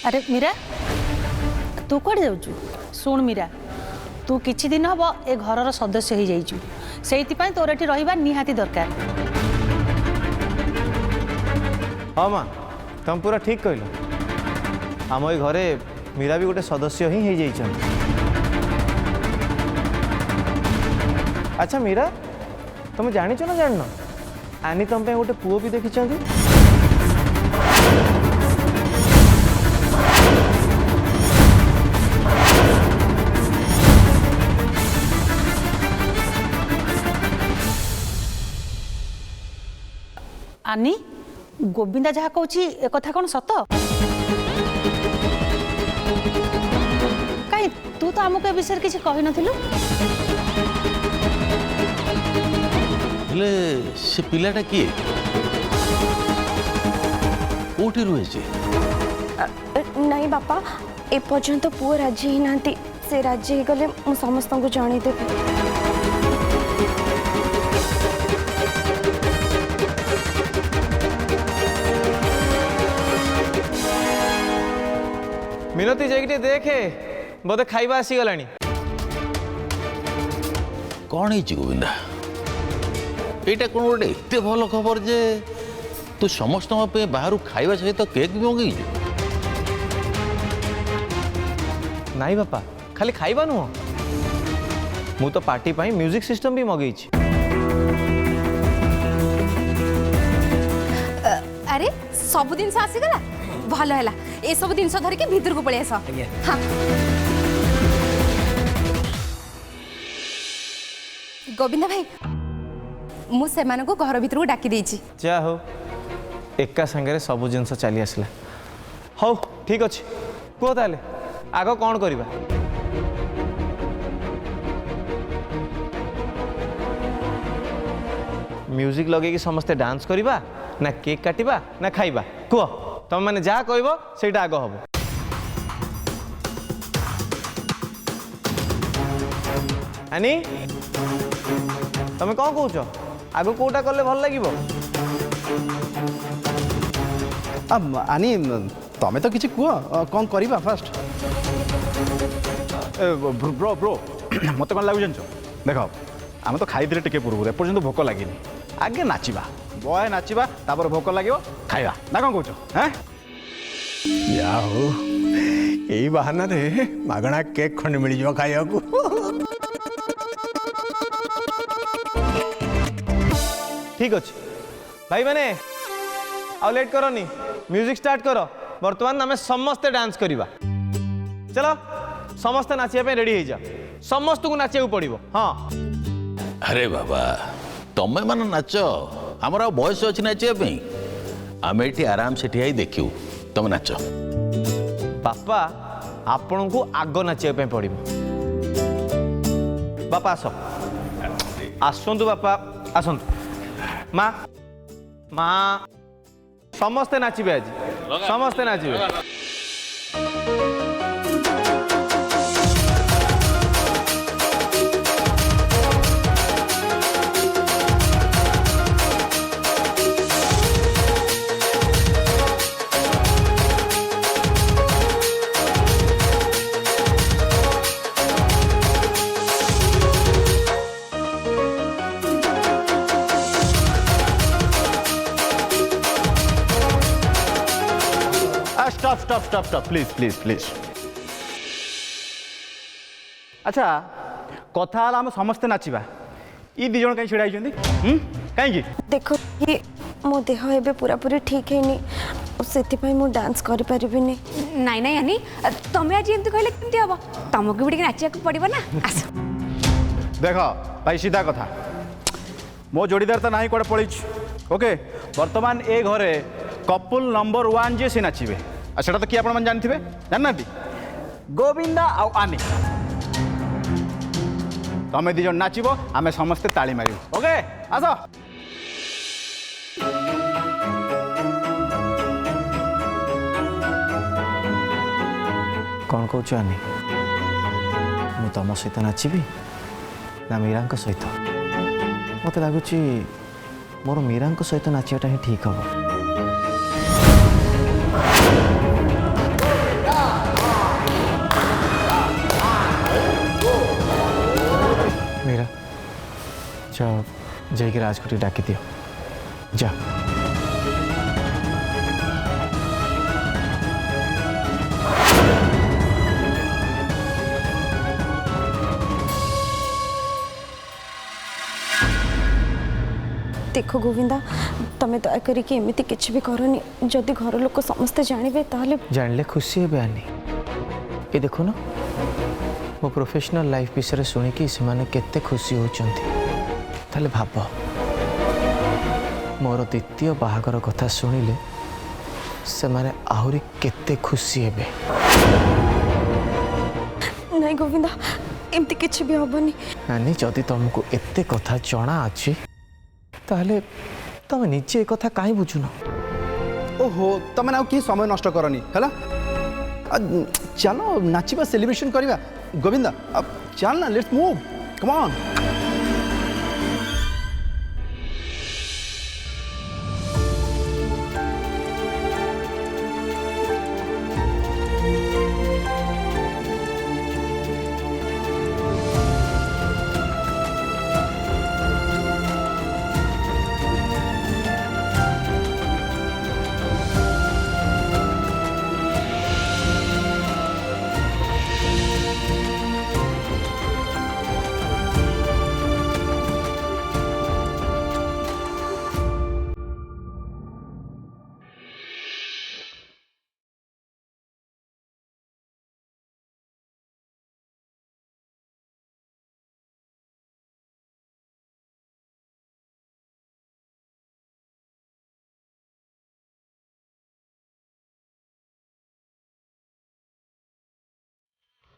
अरे मीरा तू कौन जाऊँ? शुण मीरा तू किछि दिन हम ए घर सदस्य हो जाइचु से तोर एठी रहिबा निहाती दरकार। हाँ माँ तुम पूरा ठीक कहल। आम ए घरे मीरा भी गोटे सदस्य ही हो जाइछन। अच्छा मीरा तुम जानिच ना जान आनी तुम पे गोटे पुओ भी देखी? आनी गोविंदा जहाँ कहूँ ए कथा कौन सत? कहीं तू तो आमको ए विषय किसी कही नथिलु? से पिलाटा किए कोठी रुहे छे? नहीं बापा ए पर्यंत पुओ राजी ही नांती। से राजी ही गले मु समस्त को जानी देबी। मिनती जाके देखे बोधे खाइबा आसी गलानी। कौन है गोविंदा एटा कौन गोटे एत भल खबर जे तू समस्त बाहर खाइबा सहित केक भी मंगेइजु? नहीं बापा खाली खाइबा नुह मु तो पार्टी पाई म्यूजिक सिस्टम भी मगेइछि। अरे सब दिन आसीगला भल है ए सब दिन धरिकी भितर को पलि आस। हाँ गोविंदा भाई मु से घर भीतर को डाकी देछि। जा हो एका संगे सब जिनस चली आसला। हौ ठीक अच्छे कह ताले आग कौन करवा? म्यूजिक लगे समस्ते डांस करवा ना केक काटिबा ना खाइबा कह तुम मैंने जहाँ कह से आग हम। आनी तुम कौन कौच आग कौटा कले भल लगे? आनी तमें तो किसी कह कौन करवा फास्ट? ब्रो ब्रो मत कौन लगुच जान देख आम तो खाई टे पूर्व एपर्तंत भोक लगे आगे नाचवा बय नाचवा तापर भोक लगे खाइबा ना कौन कौच? हाँ या हो यही बहाना रे मागणा केक खंड मिल जाओ खाया को। ठीक अच्छे भाई मैंने आउ लेट करनी म्यूजिक स्टार्ट करो। बर्तमान आम समस्ते डांस करवा। चलो समस्ते नाचिया रेडी हो जा समस्त को नाचिया पड़ो। हाँ अरे बाबा तमे मान नाच आमर बयस अच्छी नाचिया आम ये आराम से ठिया देखू तुम नाच। बापा आपण को आग नाचिया पड़ो। बापा आस आसतु बापा आसतु। माँ माँ समस्ते नाचिबे आज समस्ते नाचिबे। Stop stop stop stop please please please. अच्छा कथा आम समस्ते नाचवा ये दी जन कहीं छिड़ा कहीं? देखो ये मो देह एबे पूरा पूरी ठीक है नहीं से मु डांस कर परिबिनी। नाई नाई आनी तमें आज एमती कहले केमती हम तुमको भी नाचिया पड़ो ना। आस देख भाई सीधा कथा मो जोड़ीदार तो ना कड़े पड़ी। ओके वर्तमान ए घरे कपुल नंबर 1 जे से नाचिबे सेटा तो किए आप जानते जानना गोविंदा आउ आनी तमें दीज नाचब आम समस्ते ताली मारू। ओके आस कौन कौच आनी मु तुम सहित नाचिबी ना मीरा सहित? मत लगुच मोर मीरा सहित नाचियाटा ही ठीक हम। जाइए राज को डाकी दियो जा। देखो गोविंदा तमें दया करिके एमती किसी भी करनी जदि घर लोक समस्ते जानवे ताहले जानले खुशी है आनी ये देखो ना मो प्रोफेशनल लाइफ विषय शुणिकी से माने केते खुशी होचंती भाव मोर द्वितीय बाहागर कथा शुणिले से माने आहुरी केते खुशी हेबे। नहीं गोविंदा एमती किसी भी हबनी नानी जदि तुमको एते कथा जଣା अछि ताहले तमे निजे ए कथा काहे बुझुन। ओहो तमें ना कि समय नष्ट करनी है चलो नाचिबा सेलिब्रेशन करवा गोविंदा अब चल ना लेट्स मूव कम ऑन।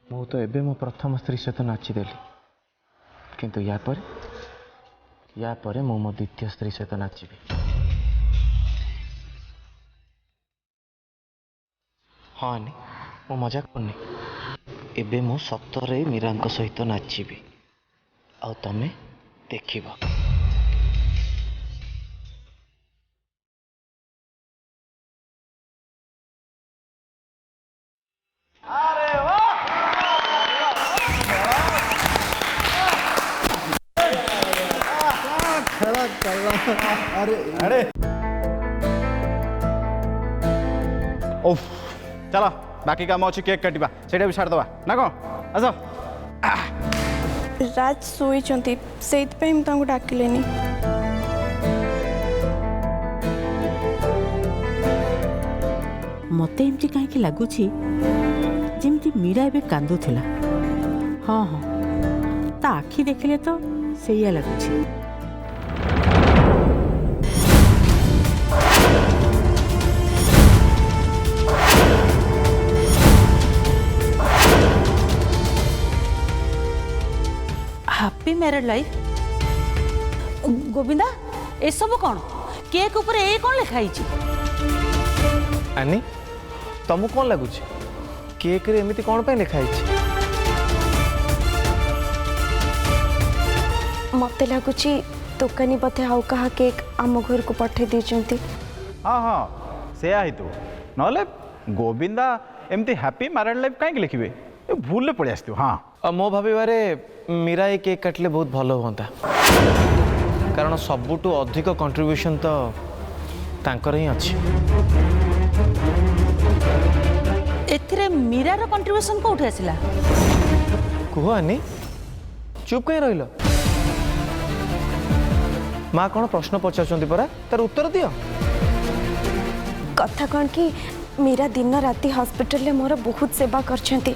मु तो एबे मो प्रथम स्त्री सहित नाचिदेली किंतु या परे मु मो द्वितीय स्त्री सहित नाचिबी। हाँ आनी मो मजाक करनी एबे मु सतरे मीरांक सहित नाचिबी आ तमे देखिबा। अरे ओफ चलो बाकी काम अच्छी केक काटिबा सेटा भी छाड़ दवा ना कौन आस। राज शोइचंती सेइतपई हम तांको डाकिलेनी। मते एमती कहीं लगुच जमी मीरा एबे कांदुला। हाँ हाँ ता आखि देखिले तो सैया लगुच। Happy married life. गोविंदा ए सब कौन केक ऊपर ए कौन लिखाई आनी तुमको कौन लगुच केक रे एमिति कौन पे लिखाई मते लगुच दुकानी पथे आउ कहा केक आम घर को पठे देचंती। हाँ हाँ से ही तो नले गोविंदा एमती हैप्पी मैरिड लाइफ कहीं लिखे भूल पड़े आस। हाँ मो भावे मीरा ये केक काटले बहुत भल होता कारण सबुठू अधिक कंट्रीब्यूशन तो तांकर ही अच्छी। एथिरे मीरा रो कंट्रीब्यूशन कोठे आसिला कुह आनी चुप कहीं रहिल माँ कौन प्रश्न पचार परा तार उत्तर दियो। कथा कौन कि मीरा दिन राति हॉस्पिटल ले मोर बहुत सेवा करछंती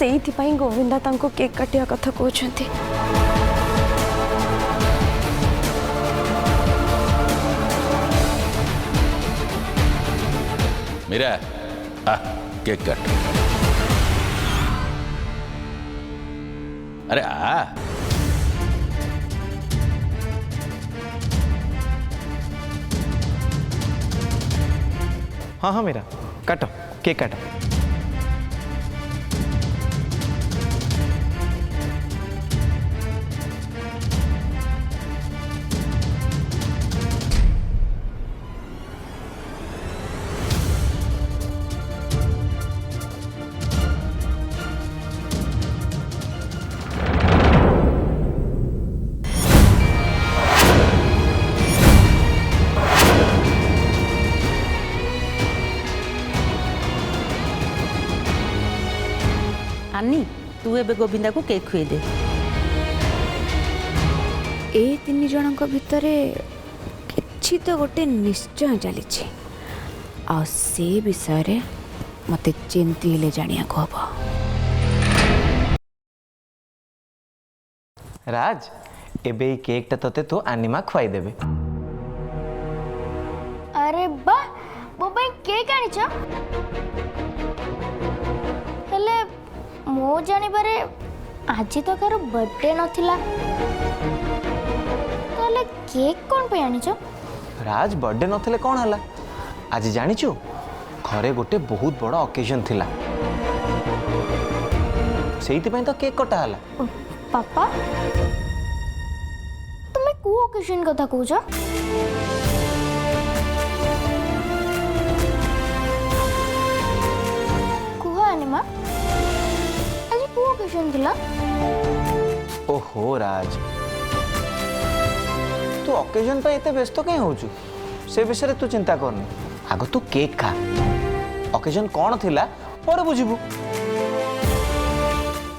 सेइथिपाई गोविंदा तांको केक काटिया कथा कहउछंती। मीरा आ केक काट। अरे आ हाँ हाँ मीरा काटो केक काटो। आनी तू एबे गोविंदा को केक खुए दे। ए 3 जनक भितरे किछि तो गोटे निश्चय चली आ से विषय रे मते चिंतिले जानिया को हबो। राज एबे केकटा तते तू आनिमा खुआई देबे। अरे बा मो पे केक आनिछ हेले मो जानि बारे आज तो कार बर्थडे नथिला ताले केक कोन पे आनिछ? राज बर्थडे नथिले कोन हला आज जानिछु घरे गोटे बहुत बड़ा ओकेजन थिला सेहिति पय तो केक कटा हला। पापा तुम्हें को ओकेजन कथा कहूछ? कुह आनिमा आज को ओकेजन थिला? ओहो राज तू ओकेजन पे एते व्यस्त कहीं होचु से विषय तू चिंता करनी आगो तू केक खा ओकेजन कौन थिला पर बुझिबू।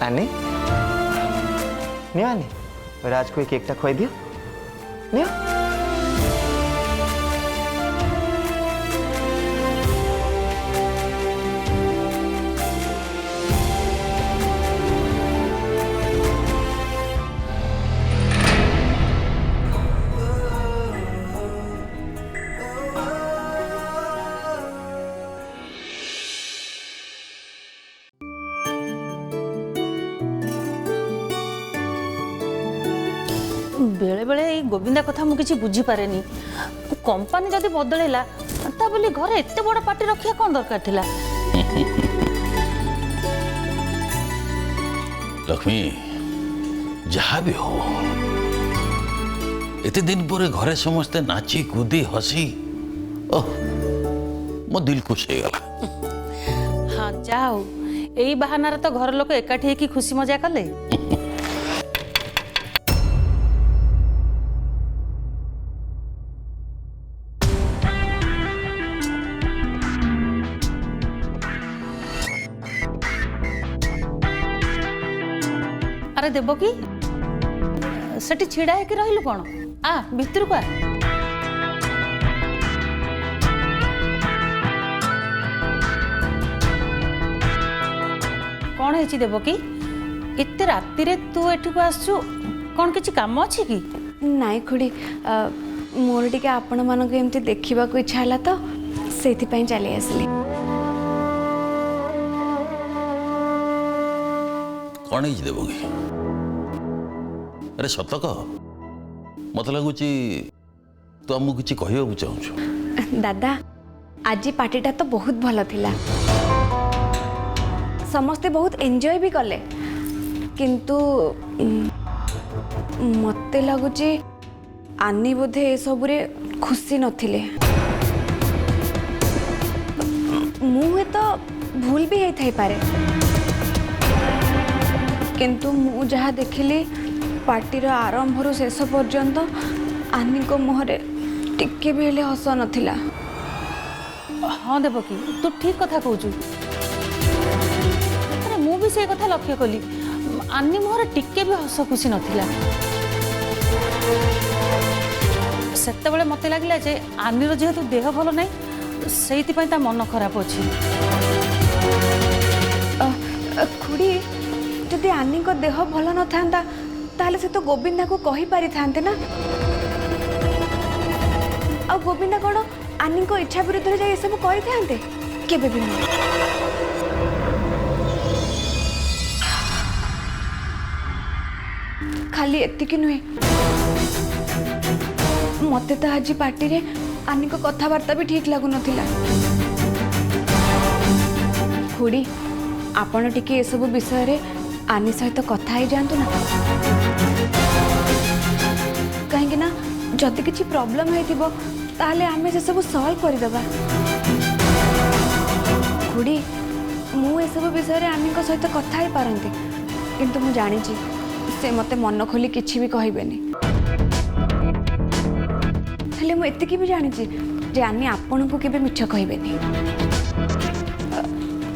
आनी नियो आनी राज को केकटा खुआई दियो नियो। बेले बेले ये गोविंदा कथा मु किछि बुझी पारेनी। कंपनी जदि बदलैला ता बोली घरे एते बड़ पार्टी रखिया कोन दरकार थिला? लक्ष्मी जहाँ भी हो एते दिन पर घरे समस्ते नाची कूदी हसी ओह मो दिल खुश हो गला। हाँ जाओ यही बहानार तो घर लोक एकाठी होकी खुशी मजा कले। अरे देवकी सेठी छिड़ा है कि रहिलु कोन आ भितर को आ। कौन है देवकी एते राति रे तू एठी को आसु कौन किछि काम अछि कि? नाई खुड़ी मोर टिके आपण मानक एमती देखिबा को इच्छा हला तो सेति पई चली आसली। कौन है देवगी? अरे सत कह मत लगुच तू आमको किसी कहवाक चाहूँ। दादा आज पार्टीटा तो बहुत भल थिला समस्ते बहुत एंजॉय भी कले किंतु मते लगुच आनी बोधे ए सबुरे खुशी नथिले। मुझे तो भूल भी होता ही पारे किंतु मु जहाँ देखिली पार्टीर आरंभ शेष पर्यंत आनी को मुहरे टिके भी हेले हस नथिला। हाँ देवकी तू ठीक कथा कहूँ। अरे मु भी से कथा लक्ष्य कली आनी मुहर टिके भी हस खुशी नथिला। सेतेबेले मते लागिला जे आनीर जेहेतु देह भल नहीं सेइथिपई ता मन खराब अछि। खुड़ी जदि आनी को देह भल न थांता ताले से तो गोविंदा को कही पारि थांते ना। आ गोविंदा कोन आनी को इच्छा विरुद्ध रे जाई सब करि थांते केबे भी नहीं। खाली एतिकी नुहे मते तो आज पार्टी रे आनी को कथावार्ता भी ठीक लागु नथिला। खुड़ी आपण टिके ए सब विषय रे आनी सहित कथा ही जानतु ना कहीं ना जदि किसी प्रॉब्लम है ताहले आमे से सब सॉल्व कर देबा। खुड़ी मु ए सब विषय रे आनी को सहित कथा ही पारंती किंतु मु जानी छी से मते मन खोली किछि भी कहिबेनी। हेले मु एतिकी भी जानी छी जे आनी आपन को केबे मिछ कहिबेनी।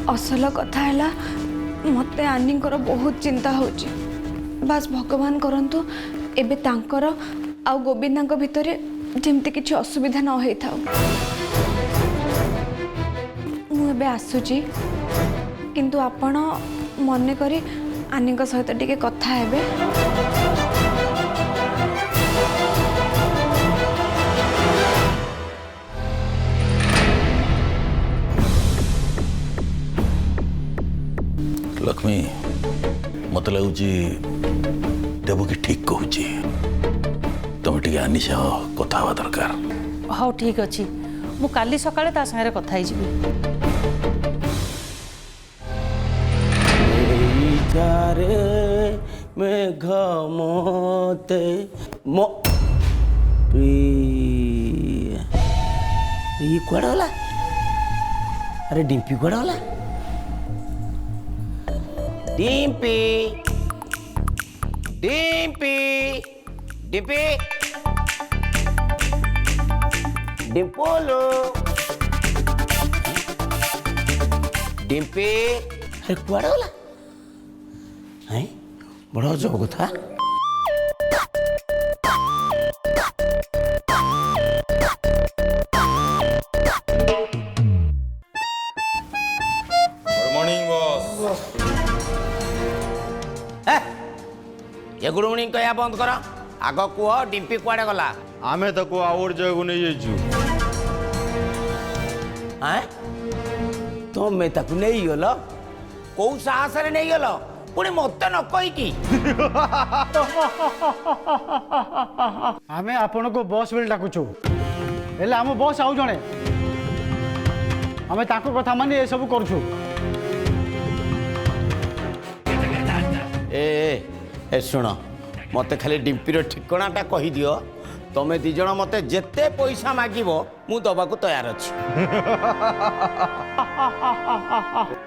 असल कथा हैला मते आनीकर बहुत चिंता होची बस भगवान करंतु एबे तांकर आ गोविंदांक भितरे जेमती किछि असुविधा न होई थाउ मु एबे आसुची किंतु आपण मने करी आनीक सहित टिके कथा हेबे लक्ष्मी मत लगुच देवकी ठीक कहूँ तुम टे आनी सह कथा हवा दरकार हाँ ठीक अच्छे मु काली सकाळे ता संगे कथा ही मेघ मोते मो कुआड़ा गला अरे डिम्पी कुआड़ा गला डिम्पी डिम्पी डिम्पी डिम्पोलो डिम्पी अरे कुआड़ा गला है बड़ा अजब कथा मॉर्निंग बॉस ये गुड मॉर्निंग कहया बंद कर आग कुह डिम्पी कुआड़े गला आमे ताको आउट जगह नहीं जाइछु हैं तुम ताकू नहीं गल कौ साहस नहीं गल पुणी मत न कहीकि आमे आपण को बॉस बेल डाकुछु हेले आम बॉस आउ जणे आमे ताको कथा माने ए सब करछु ए शुण मत खाली डिम्पीर ठिकणाटा कही दियो तमें दी जण मते जेते पैसा मागिबो मु दबा को तैयार अछि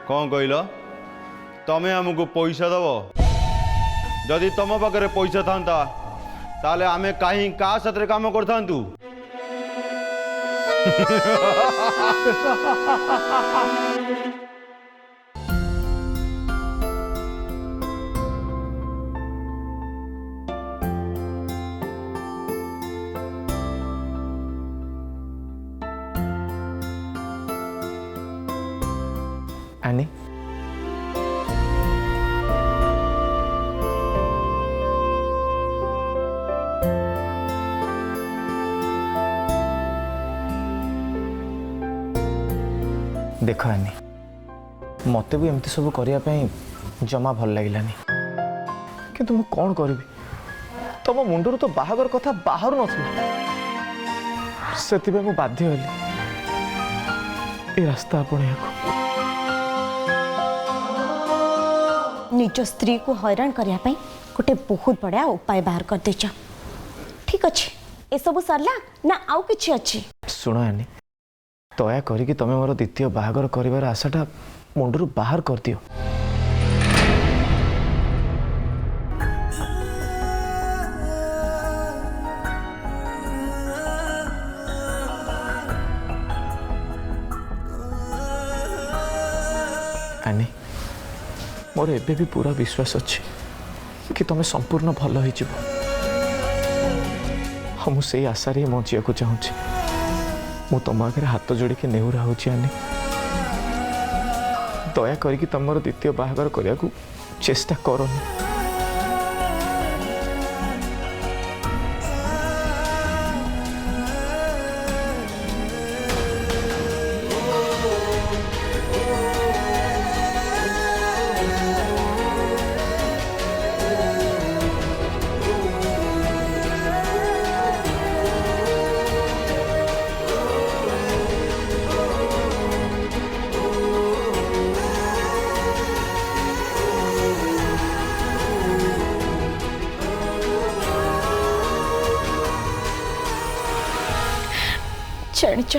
कौन कहल तमें हमको पैसा दब जदि तुम पाखे पैसा था ताले आमे कहीं का साथ काम करथांतु आनी देख आनी मत भी एमती सब करने जमा भल लगिलानी किंतु मु कौन करी तुम मुंडर तो बाहागर कथा बाहर नाला से मु बाध्य हली ए रास्ता अपने निज स्त्री को हैरान करने गोटे बहुत बड़ा उपाय बाहर कर देच ठीक अच्छे ए सब सरला ना आउ किछि अछि शुण आनी दया करी तुम मोर द्वितीय बाहागर कर आशाटा मुंडरू बाहर कर दियो आनी मोर एबे भी पूरा विश्वास अच्छे कि तुम संपूर्ण भल हो मुझे आशा बचिया को चाहूँगी मु तुम आगे हाथ जोड़ी के नेहुरा होची आनी दया करी तुम द्वितीय बाहागर करने को चेष्टा करनी जानिच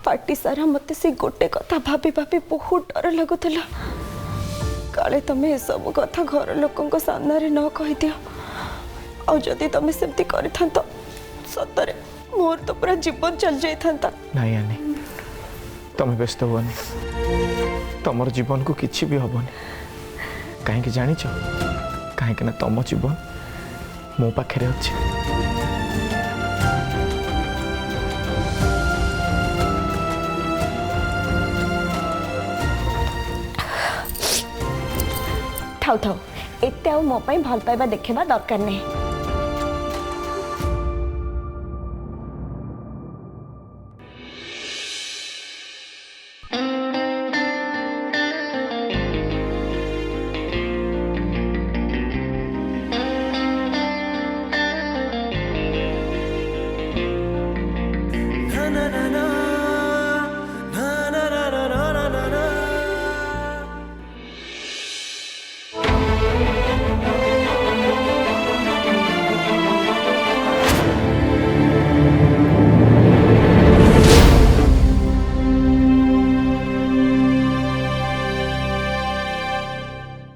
पार्टी सारा मत से गोटे कथा भाभी भाभी बहुत डर लगुला काले तुम ये सब कथा घर लोकों सामने न कही दियो और जदि तुम सेमती कर सतरे मोर तो पूरा जीवन चल जाता नहीं आनी तुम व्यस्त हुआ तुम जीवन को किसी भी हबनी कहीं जानी कहीं तुम जीवन मो पाखे अच्छे। ଥାଉ ଥାଉ ଏତେ ଆଉ ମୋ ପାଇଁ ଭଲ ପାଇବା ଦେଖେଇବା ଦରକାର ନାହିଁ।